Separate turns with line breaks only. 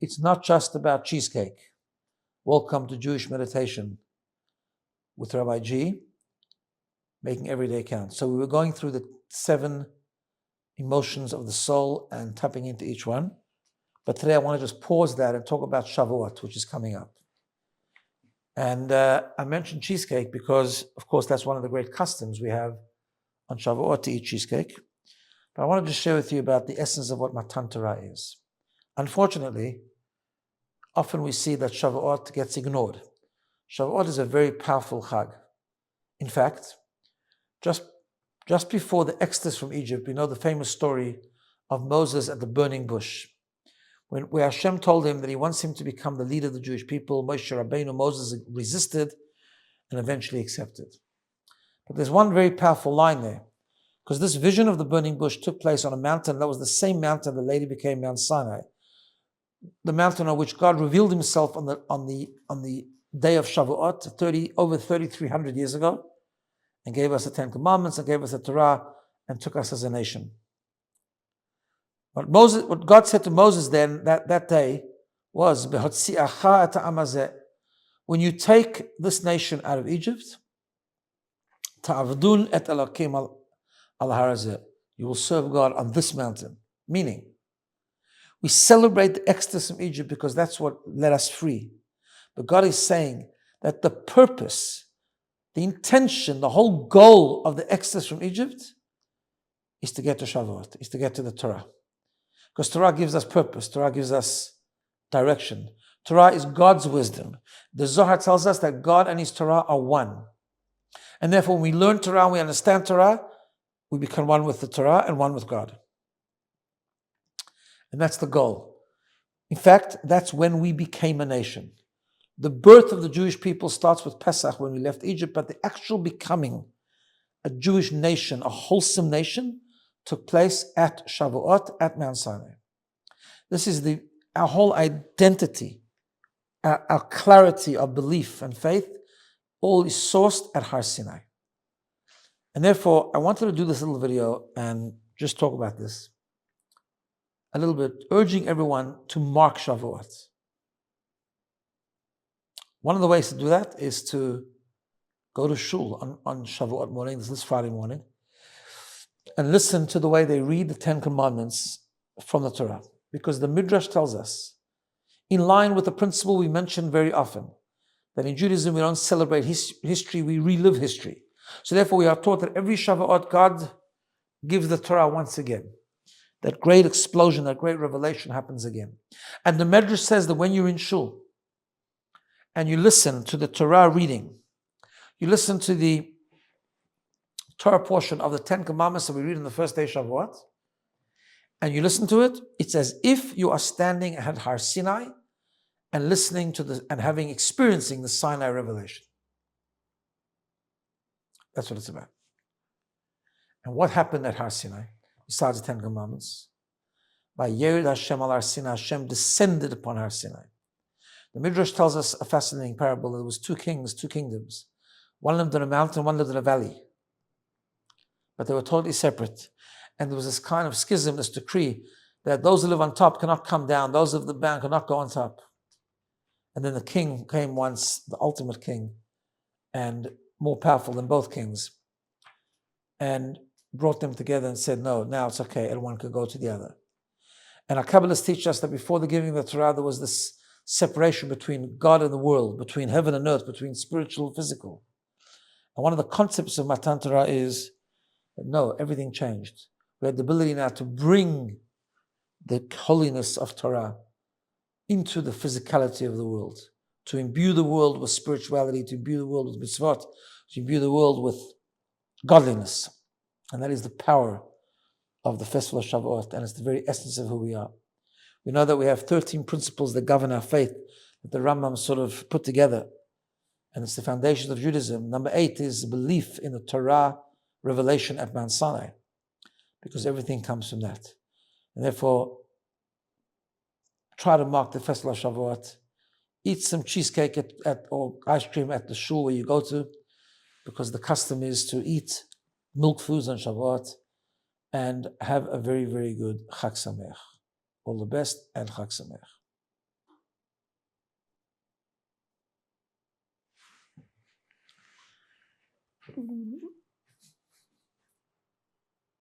it's not just about cheesecake. Welcome to Jewish Meditation with Rabbi G, making every day count. So we were going through the 7 emotions of the soul and tapping into each one. But today I want to just pause that and talk about Shavuot, which is coming up. And I mentioned cheesecake because, of course, that's one of the great customs we have on Shavuot to eat cheesecake. But I wanted to share with you about the essence of what Matan Torah is. Unfortunately, often we see that Shavuot gets ignored. Shavuot is a very powerful Chag. In fact, just before the exodus from Egypt, we know the famous story of Moses at the burning bush. Where Hashem told him that he wants him to become the leader of the Jewish people, Moshe Rabbeinu, Moses resisted and eventually accepted. But there's one very powerful line there, because this vision of the burning bush took place on a mountain that was the same mountain that later became Mount Sinai, the mountain on which God revealed himself on the day of Shavuot, over 3,300 years ago, and gave us the 10 Commandments and gave us the Torah and took us as a nation. What God said to Moses then that day was, when you take this nation out of Egypt, you will serve God on this mountain. Meaning, we celebrate the exodus from Egypt because that's what led us free. But God is saying that the purpose, the intention, the whole goal of the exodus from Egypt is to get to Shavuot, is to get to the Torah. Because Torah gives us purpose, Torah gives us direction. Torah is God's wisdom. The Zohar tells us that God and his Torah are one. And therefore, when we learn Torah, we understand Torah, we become one with the Torah and one with God. And that's the goal. In fact, that's when we became a nation. The birth of the Jewish people starts with Pesach when we left Egypt, but the actual becoming a Jewish nation, a wholesome nation, took place at Shavuot, at Mount Sinai. This is our whole identity, our clarity of belief and faith, all is sourced at Har Sinai. And therefore, I wanted to do this little video and just talk about this a little bit, urging everyone to mark Shavuot. One of the ways to do that is to go to shul on Shavuot morning, this Friday morning, and listen to the way they read the 10 Commandments from the Torah. Because the Midrash tells us, in line with the principle we mention very often, that in Judaism we don't celebrate history, we relive history. So therefore we are taught that every Shavuot God gives the Torah once again. That great explosion, that great revelation happens again. And the Midrash says that when you're in shul and you listen to the Torah reading, you listen to the Torah portion of the 10 Commandments that we read on the first day Shavuot, and you listen to it, it's as if you are standing at Har Sinai and listening to and experiencing the Sinai revelation. That's what it's about. And what happened at Har Sinai, besides the 10 Commandments? By Yerid Hashem al Har Sinai, Hashem descended upon Har Sinai. The Midrash tells us a fascinating parable. There was 2 kings, 2 kingdoms. One lived in a mountain, one lived in a valley. But they were totally separate. And there was this kind of schism, this decree, that those who live on top cannot come down, those of the band cannot go on top. And then the king came once, the ultimate king, and more powerful than both kings, and brought them together and said, no, now it's okay, and one could go to the other. And our Kabbalists teach us that before the giving of the Torah, there was this separation between God and the world, between heaven and earth, between spiritual and physical. And one of the concepts of Matan Torah is that no, everything changed. We had the ability now to bring the holiness of Torah into the physicality of the world, to imbue the world with spirituality, to imbue the world with mitzvot, to imbue the world with godliness. And that is the power of the festival of Shavuot, and it's the very essence of who we are. We know that we have 13 principles that govern our faith, that the Rambam sort of put together, and it's the foundation of Judaism. Number 8 is belief in the Torah revelation at Mount Sinai, because everything comes from that. And therefore, try to mark the festival of Shavuot. Eat some cheesecake or ice cream at the shul where you go to, because the custom is to eat milk foods on Shavuot, and have a very, very good Chag Sameach. All the best, and Chag Sameach.
Mhm.